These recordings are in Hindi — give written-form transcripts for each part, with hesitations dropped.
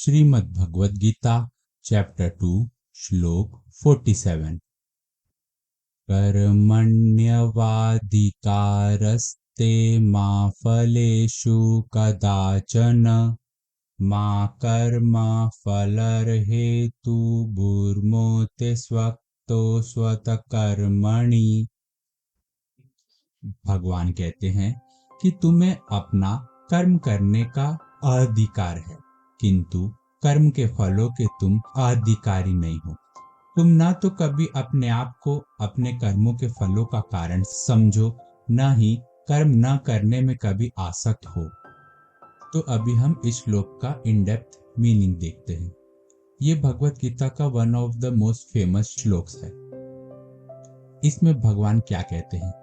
श्रीमद् भगवद गीता चैप्टर 2 श्लोक 47। कर्मण्यवाधिकारस्ते मा फलेषु कदाचन मा कर्म फलर्हेतुर्भूर्मोते स्वक्तो स्वतः कर्मणि। भगवान कहते हैं कि तुम्हें अपना कर्म करने का अधिकार है, किंतु कर्म के फलों के तुम अधिकारी नहीं हो। तुम ना तो कभी अपने आप को अपने कर्मों के फलों का कारण समझो, न ही कर्म न करने में कभी आसक्त हो। तो अभी हम इस श्लोक का इन डेप्थ मीनिंग देखते हैं। ये भगवत गीता का one of the most famous shlokas है। इसमें भगवान क्या कहते हैं?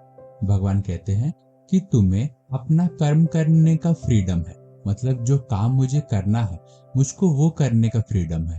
भगवान कहते हैं कि तुम्हें अपना कर्म करने का फ्रीडम है, मतलब जो काम मुझे करना है मुझको वो करने का फ्रीडम है,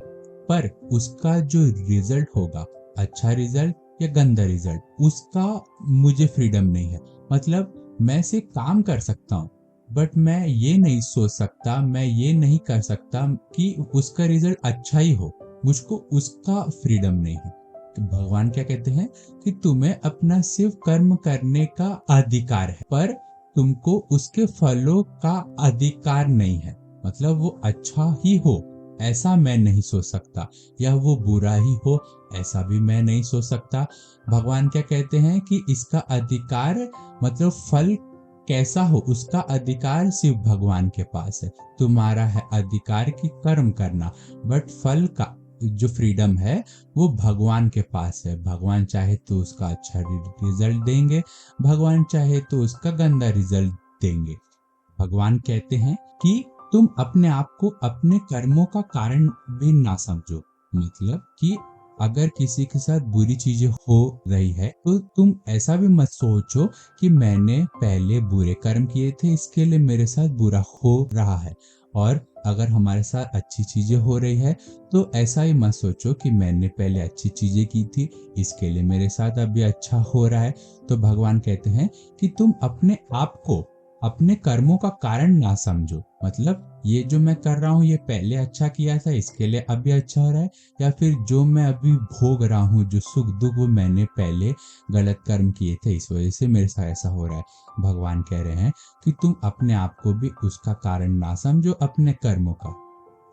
पर उसका जो रिजल्ट होगा, अच्छा रिजल्ट या गंदा रिजल्ट, उसका मुझे फ्रीडम नहीं है। मतलब मैं से काम कर सकता हूँ, बट मैं ये नहीं सोच सकता, मैं ये नहीं कर सकता कि उसका रिजल्ट अच्छा ही हो, मुझको उसका फ्रीडम नहीं है। तो भगवान क्या कहते हैं कि तुम्हें अपना सिर्फ कर्म करने का अधिकार है, पर तुमको उसके फलों का अधिकार नहीं है। मतलब वो अच्छा ही हो ऐसा मैं नहीं सोच सकता, या वो बुरा ही हो ऐसा भी मैं नहीं सोच सकता। भगवान क्या कहते हैं कि इसका अधिकार मतलब फल कैसा हो उसका अधिकार सिर्फ भगवान के पास है। तुम्हारा है अधिकार की कर्म करना, बट फल का जो फ्रीडम है वो भगवान के पास है। भगवान चाहे तो उसका अच्छा रिजल्ट देंगे, भगवान चाहे तो उसका गंदा रिजल्ट देंगे। भगवान कहते हैं कि तुम अपने आप को अपने कर्मों का कारण भी ना समझो। मतलब कि अगर किसी के साथ बुरी चीजें हो रही है तो तुम ऐसा भी मत सोचो कि मैंने पहले बुरे कर्म किए थे इसके लिए मेरे साथ बुरा हो रहा है, और अगर हमारे साथ अच्छी चीजें हो रही है तो ऐसा ही मत सोचो कि मैंने पहले अच्छी चीजें की थी इसके लिए मेरे साथ अभी अच्छा हो रहा है। तो भगवान कहते हैं कि तुम अपने आप को अपने कर्मों का कारण ना समझो। मतलब ये जो मैं कर रहा हूँ ये पहले अच्छा किया था इसके लिए अभी अच्छा हो रहा है, या फिर जो मैं अभी भोग रहा हूँ जो सुख दुख वो मैंने पहले गलत कर्म किए थे इस वजह से मेरे साथ ऐसा हो रहा है। भगवान कह रहे हैं कि तुम अपने आप को भी उसका कारण ना समझो अपने कर्मों का।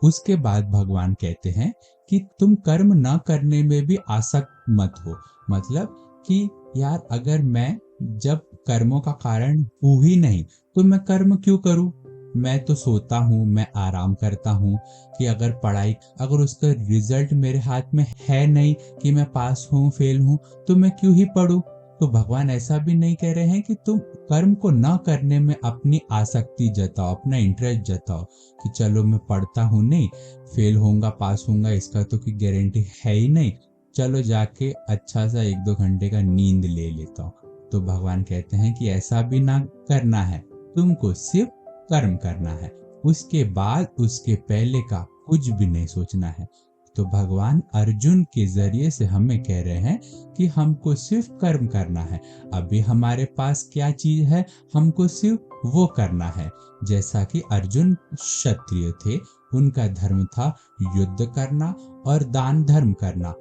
उसके बाद भगवान कहते हैं कि तुम कर्म ना करने में भी आसक्त मत हो। मतलब कि यार अगर मैं जब कर्मों का कारण हूं ही नहीं तो मैं कर्म क्यों करूं? मैं तो सोता हूँ, मैं आराम करता हूँ, कि अगर पढ़ाई अगर उसका रिजल्ट मेरे हाथ में है नहीं कि मैं पास हूँ फेल हूँ तो मैं क्यों ही पढ़ूं? तो भगवान ऐसा भी नहीं कह रहे हैं कि तुम कर्म को ना करने में अपनी आसक्ति जताओ, अपना इंटरेस्ट जताओ कि चलो मैं पढ़ता हूँ नहीं, फेल होऊंगा पास होऊंगा इसका तो कोई गारंटी है ही नहीं, चलो जाके अच्छा सा 1-2 घंटे का नींद ले लेता हूँ। तो भगवान कहते हैं कि ऐसा भी ना करना है, तुमको सिर्फ कर्म करना है, उसके बाद उसके पहले का कुछ भी नहीं सोचना है। तो भगवान अर्जुन के जरिए से हमें कह रहे हैं कि हमको सिर्फ कर्म करना है। अभी हमारे पास क्या चीज है हमको सिर्फ वो करना है। जैसा कि अर्जुन क्षत्रिय थे, उनका धर्म था युद्ध करना और दान धर्म करना।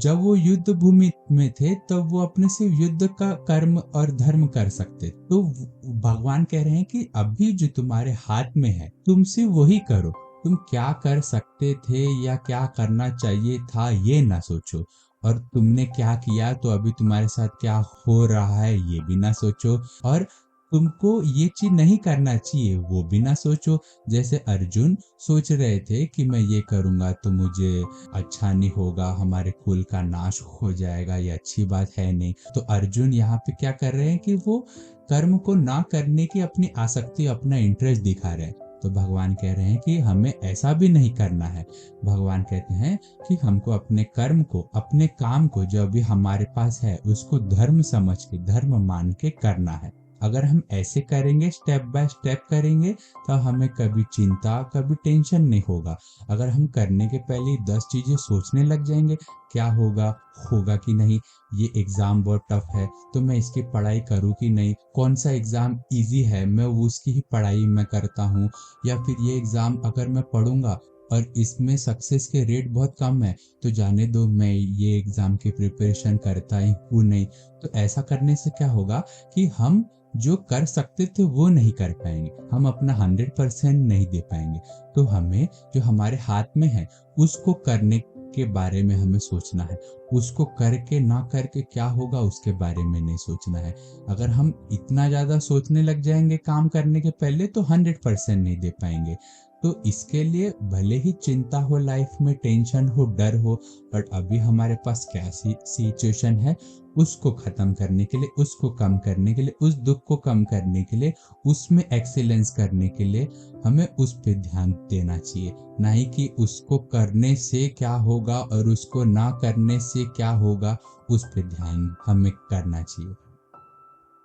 जब वो युद्ध भूमि में थे तब वो अपने सिर्फ युद्ध का कर्म और धर्म कर सकते। तो भगवान कह रहे हैं कि अभी जो तुम्हारे हाथ में है तुम सिर्फ वही करो। तुम क्या कर सकते थे या क्या करना चाहिए था ये ना सोचो, और तुमने क्या किया तो अभी तुम्हारे साथ क्या हो रहा है ये भी ना सोचो, और तुमको ये चीज नहीं करना चाहिए वो भी ना सोचो। जैसे अर्जुन सोच रहे थे कि मैं ये करूंगा तो मुझे अच्छा नहीं होगा, हमारे कुल का नाश हो जाएगा, ये अच्छी बात है नहीं। तो अर्जुन यहाँ पे क्या कर रहे हैं कि वो कर्म को ना करने की अपनी आसक्ति अपना इंटरेस्ट दिखा रहे हैं। तो भगवान कह रहे हैं कि हमें ऐसा भी नहीं करना है। भगवान कहते हैं कि हमको अपने कर्म को अपने काम को जो अभी हमारे पास है उसको धर्म समझ के धर्म मान के करना है। अगर हम ऐसे करेंगे स्टेप बाय स्टेप करेंगे तो हमें कभी चिंता कभी टेंशन नहीं होगा। अगर हम करने के पहले ही 10 चीजें सोचने लग जाएंगे क्या होगा होगा कि नहीं, ये एग्जाम बहुत टफ है तो मैं इसकी पढ़ाई करूँ कि नहीं, कौन सा एग्जाम इजी है मैं उसकी ही पढ़ाई मैं करता हूँ, या फिर ये एग्जाम अगर मैं पढ़ूंगा और इसमें सक्सेस के रेट बहुत कम है, तो जाने दो, मैं ये एग्जाम की प्रिपरेशन करता ही हूँ नहीं। तो ऐसा करने से क्या होगा कि हम जो कर सकते थे वो नहीं कर पाएंगे, हम अपना 100% नहीं दे पाएंगे। तो हमें जो हमारे हाथ में है उसको करने के बारे में हमें सोचना है, उसको करके ना करके क्या होगा उसके बारे में नहीं सोचना है। अगर हम इतना ज्यादा सोचने लग जाएंगे काम करने के पहले तो 100% नहीं दे पाएंगे। तो इसके लिए भले ही चिंता हो, लाइफ में टेंशन हो, डर हो, बट अभी हमारे पास क्या सिचुएशन है, उसको खत्म करने के लिए, उसको कम करने के लिए, उस दुख को कम करने के लिए, उसमें एक्सीलेंस करने के लिए हमें उस पे ध्यान देना चाहिए, ना ही कि उसको करने से क्या होगा और उसको ना करने से क्या होगा उस पे ध्यान हमें करना चाहिए।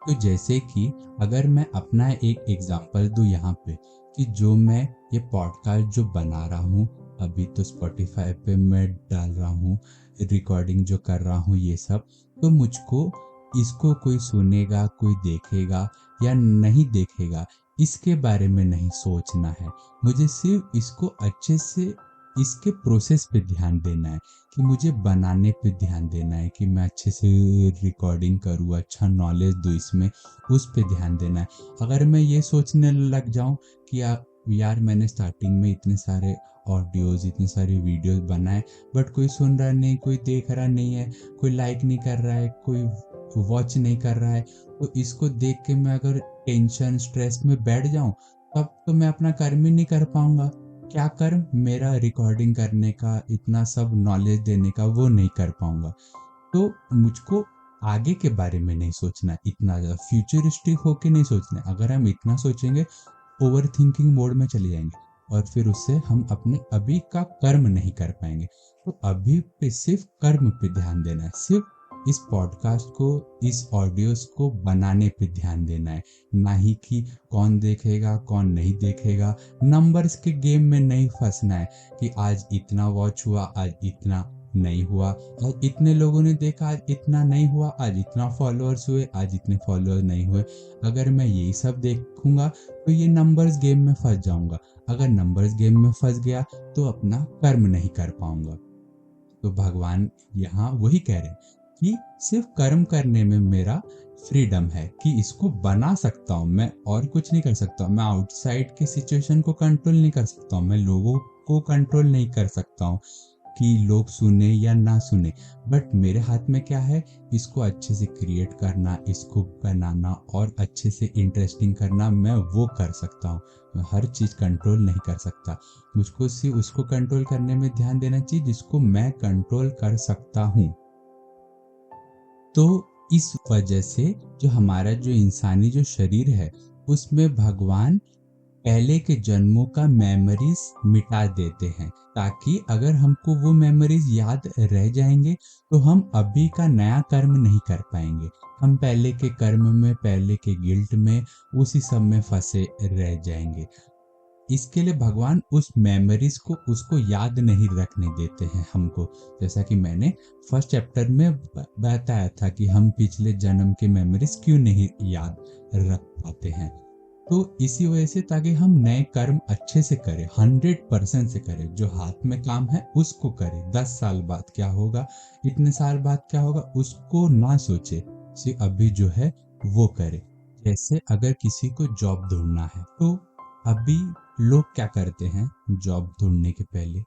तो जैसे कि अगर मैं अपना एक एग्जांपल दूं यहाँ पे, कि जो मैं ये पॉडकास्ट जो बना रहा हूँ, अभी तो स्पॉटिफाई पे मैं डाल रहा हूँ, रिकॉर्डिंग जो कर रहा हूँ ये सब, तो मुझको इसको कोई सुनेगा, कोई देखेगा या नहीं देखेगा, इसके बारे में नहीं सोचना है। मुझे सिर्फ इसको अच्छे से, इसके प्रोसेस पे ध्यान देना है, कि मुझे बनाने पे ध्यान देना है, कि मैं अच्छे से रिकॉर्डिंग करूँ, अच्छा नॉलेज दूँ इसमें, उस पे ध्यान देना है। अगर मैं ये सोचने लग जाऊं कि यार मैंने स्टार्टिंग में इतने सारे ऑडियोज, इतने सारे वीडियोस बनाए, बट कोई सुन रहा नहीं, कोई देख रहा नहीं है, कोई लाइक नहीं कर रहा है, कोई वॉच नहीं कर रहा है, तो इसको देख के मैं अगर टेंशन स्ट्रेस में बैठ जाऊं, तब तो मैं अपना कर्म ही नहीं कर पाऊंगा। क्या कर्म, मेरा रिकॉर्डिंग करने का, इतना सब नॉलेज देने का, वो नहीं कर पाऊंगा। तो मुझको आगे के बारे में नहीं सोचना, इतना ज्यादा फ्यूचरिस्टिक होके नहीं सोचना। अगर हम इतना सोचेंगे ओवर थिंकिंग मोड में चले जाएंगे, और फिर उससे हम अपने अभी का कर्म नहीं कर पाएंगे। तो अभी पे सिर्फ कर्म पे ध्यान देना है, सिर्फ इस पॉडकास्ट को, इस ऑडियोस को बनाने पे ध्यान देना है, ना ही कि कौन देखेगा कौन नहीं देखेगा। नंबर्स के गेम में नहीं फंसना है कि आज इतना वॉच हुआ, आज इतना नहीं हुआ, आज इतने लोगों ने देखा, आज इतना नहीं हुआ, आज इतना फॉलोअर्स हुए, आज इतने फॉलोअर्स नहीं हुए। अगर मैं यही सब देखूंगा तो ये नंबर्स गेम में फंस जाऊंगा। अगर नंबर्स गेम में फंस गया तो अपना कर्म नहीं कर पाऊंगा। तो भगवान यहाँ वही कह रहे हैं कि सिर्फ कर्म करने में मेरा फ्रीडम है, कि इसको बना सकता हूँ मैं, और कुछ नहीं कर सकता। मैं आउटसाइड के सिचुएशन को कंट्रोल नहीं कर सकता हूँ, मैं लोगों को कंट्रोल नहीं कर सकता हूँ कि लोग सुने या ना सुने, बट मेरे हाथ में क्या है, इसको अच्छे से क्रिएट करना, इसको बनाना और अच्छे से इंटरेस्टिंग करना, मैं वो कर सकता हूँ। मैं हर चीज कंट्रोल नहीं कर सकता, मुझको सिर्फ उसको कंट्रोल करने में ध्यान देना चाहिए जिसको मैं कंट्रोल कर सकता हूँ। तो इस वजह से जो हमारा जो इंसानी जो शरीर है, उसमें भगवान पहले के जन्मों का मेमोरीज मिटा देते हैं, ताकि अगर हमको वो मेमोरीज याद रह जाएंगे तो हम अभी का नया कर्म नहीं कर पाएंगे। हम पहले के कर्म में, पहले के गिल्ट में, उसी सब में फंसे रह जाएंगे। इसके लिए भगवान उस मेमोरीज को, उसको याद नहीं रखने देते हैं हमको। जैसा कि मैंने फर्स्ट चैप्टर में बताया था कि हम पिछले जन्म के मेमोरीज क्यों नहीं याद रख पाते हैं। तो इसी वजह से, ताकि हम नए कर्म अच्छे से करें, 100% से करें, जो हाथ में काम है उसको करें। 10 साल बाद क्या होगा, इतने साल बाद क्या होगा, उसको ना सोचे, सिर्फ अभी जो है वो करे। जैसे अगर किसी को जॉब ढूंढना है, तो अभी लोग क्या करते हैं, जॉब ढूंढने के पहले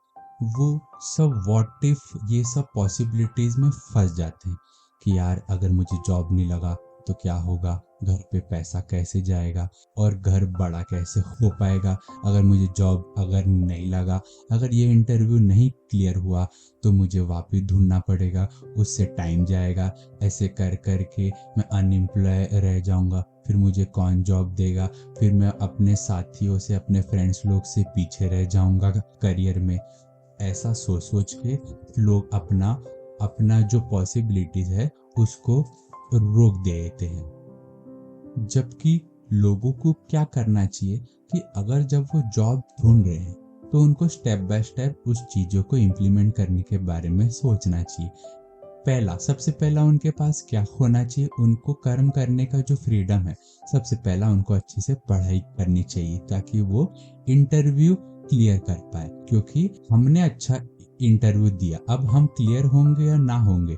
वो सब व्हाट इफ, ये सब पॉसिबिलिटीज में फंस जाते हैं कि यार अगर मुझे जॉब नहीं लगा तो क्या होगा, घर पे पैसा कैसे जाएगा, और घर बड़ा कैसे हो पाएगा, अगर मुझे जॉब अगर नहीं लगा, अगर ये इंटरव्यू नहीं क्लियर हुआ तो मुझे वापस ढूंढना पड़ेगा, उससे टाइम जाएगा, ऐसे कर कर के मैं अनएम्प्लॉय रह जाऊंगा, फिर मुझे कौन जॉब देगा, फिर मैं अपने साथियों से, अपने फ्रेंड्स लोग से पीछे रह जाऊंगा करियर में। ऐसा सोच सोच के लोग अपना अपना जो पॉसिबिलिटीज है उसको रोक देते हैं। जबकि लोगों को क्या करना चाहिए कि अगर जब वो जॉब ढूंढ रहे हैं तो उनको स्टेप बाय स्टेप उस चीजों को इम्प्लीमेंट करने के बारे में सोचना चाहिए। सबसे पहला उनके पास क्या होना चाहिए, उनको कर्म करने का जो फ्रीडम है, सबसे पहला उनको अच्छे से पढ़ाई करनी चाहिए, ताकि वो इंटरव्यू क्लियर कर पाए, क्योंकि हमने अच्छा इंटरव्यू दिया। अब हम क्लियर होंगे या ना होंगे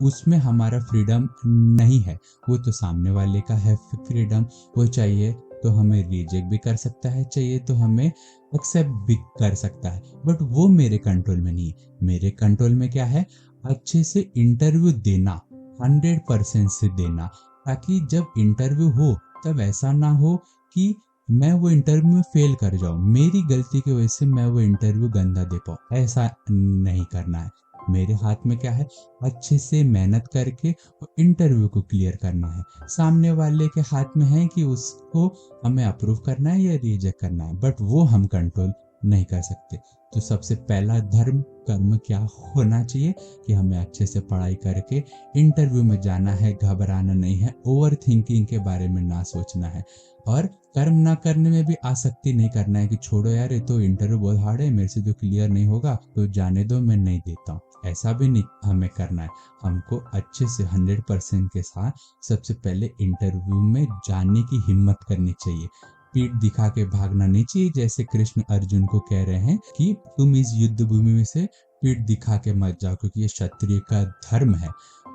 उसमें हमारा फ्रीडम नहीं है, वो तो सामने वाले का है फ्रीडम। वो चाहिए तो हमें रिजेक्ट भी कर सकता है, चाहिए तो हमें एक्सेप्ट भी कर सकता है, बट वो मेरे कंट्रोल में नहीं है। मेरे कंट्रोल में क्या है, अच्छे से इंटरव्यू देना, 100% से देना, ताकि जब इंटरव्यू हो तब ऐसा ना हो कि मैं वो इंटरव्यू में फेल कर जाऊं, मेरी गलती की वजह से मैं वो इंटरव्यू गंदा दे पाऊं। ऐसा नहीं करना है। मेरे हाथ में क्या है, अच्छे से मेहनत करके इंटरव्यू को क्लियर करना है। सामने वाले के हाथ में है कि उसको हमें अप्रूव करना है या रिजेक्ट करना है, बट वो हम कंट्रोल नहीं कर सकते। तो सबसे पहला धर्म कर्म क्या होना चाहिए कि हमें अच्छे से पढ़ाई करके इंटरव्यू में जाना है, घबराना नहीं है, ओवर थिंकिंग के बारे में ना सोचना है, और कर्म ना करने में भी आसक्ति नहीं करना है कि छोड़ो यार, ये तो इंटरव्यू बहुत हार्ड है, मेरे से तो क्लियर नहीं होगा, तो जाने दो, मैं नहीं देता हूँ। ऐसा भी नहीं हमें करना है। हमको अच्छे से 100% के साथ सबसे पहले इंटरव्यू में जाने की हिम्मत करनी चाहिए। पीठ दिखा के भागना नहीं चाहिए, जैसे कृष्ण अर्जुन को कह रहे हैं कि तुम इस युद्ध भूमि में से पीठ दिखा के मत जाओ, क्योंकि ये क्षत्रिय का धर्म है।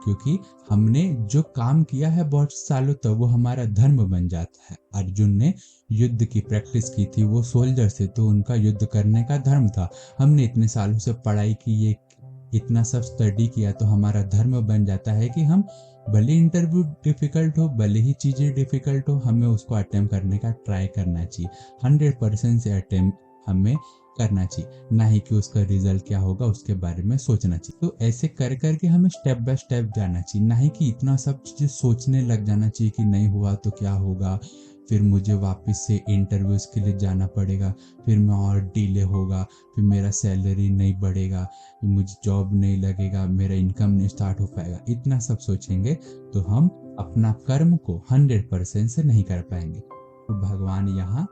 क्योंकि हमने जो काम किया है बहुत सालों तक, वो हमारा धर्म बन जाता है। अर्जुन ने युद्ध की प्रैक्टिस की थी, वो सोल्जर थे, तो उनका युद्ध करने का धर्म था। हमने इतने सालों से पढ़ाई की, ये इतना सब स्टडी किया, तो हमारा धर्म बन जाता है कि हम भले इंटरव्यू डिफिकल्ट हो, भले ही चीज़ें डिफिकल्ट हो, हमें उसको अटेम्प्ट करने का ट्राई करना चाहिए। 100% से अटेम्प्ट हमें करना चाहिए, ना ही कि उसका रिजल्ट क्या होगा उसके बारे में सोचना चाहिए। तो ऐसे कर करके हमें स्टेप बाय स्टेप जाना चाहिए, ना ही कि इतना सब चीज़ें सोचने लग जाना चाहिए कि नहीं हुआ तो क्या होगा, फिर मुझे वापस से इंटरव्यूज़ के लिए जाना पड़ेगा, फिर मैं और डिले होगा, फिर मेरा सैलरी नहीं बढ़ेगा, मुझे जॉब नहीं लगेगा, मेरा इनकम नहीं स्टार्ट हो पाएगा। इतना सब सोचेंगे तो हम अपना कर्म को 100% से नहीं कर पाएंगे। तो भगवान यहाँ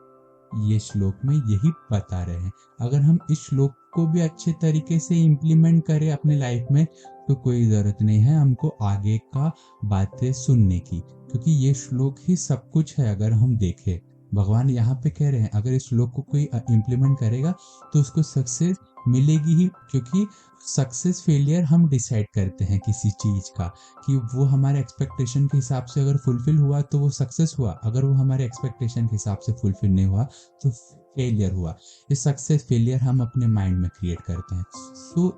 ये श्लोक में यही बता रहे हैं। अगर हम इस श्लोक को भी अच्छे तरीके से इम्प्लीमेंट करें अपने लाइफ में, तो कोई ज़रूरत नहीं है हमको आगे का बातें सुनने की, क्योंकि ये श्लोक ही सब कुछ है। अगर हम देखें, भगवान यहाँ पे कह रहे हैं अगर इस श्लोक को कोई इम्प्लीमेंट करेगा तो उसको सक्सेस मिलेगी ही, क्योंकि सक्सेस फेलियर हम डिसाइड करते हैं किसी चीज़ का, कि वो हमारे एक्सपेक्टेशन के हिसाब से अगर फुलफिल हुआ तो वो सक्सेस हुआ, अगर वो हमारे एक्सपेक्टेशन के हिसाब से फुलफिल नहीं हुआ तो फेलियर हुआ। ये सक्सेस फेलियर हम अपने माइंड में क्रिएट करते हैं। तो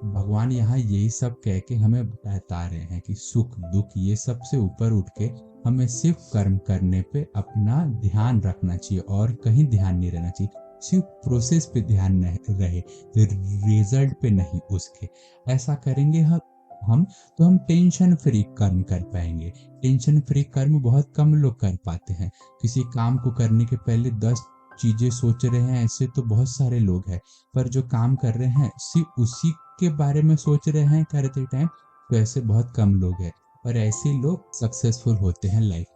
भगवान यहाँ यही सब कह के हमें बता रहे हैं कि सुख दुख ये सब से ऊपर उठ के हमें सिर्फ कर्म करने पे अपना ध्यान रखना चाहिए, और कहीं ध्यान नहीं रहना चाहिए। सिर्फ प्रोसेस पे ध्यान रहे, रिजल्ट पे नहीं उसके। ऐसा करेंगे हम तो हम टेंशन फ्री कर्म कर पाएंगे। टेंशन फ्री कर्म बहुत कम लोग कर पाते हैं। किसी काम को करने के पहले 10 चीजें सोच रहे हैं, ऐसे तो बहुत सारे लोग हैं, पर जो काम कर रहे हैं सिर्फ उसी के बारे में सोच रहे हैं करते टाइम, तो ऐसे बहुत कम लोग हैं, और ऐसे लोग सक्सेसफुल होते हैं लाइफ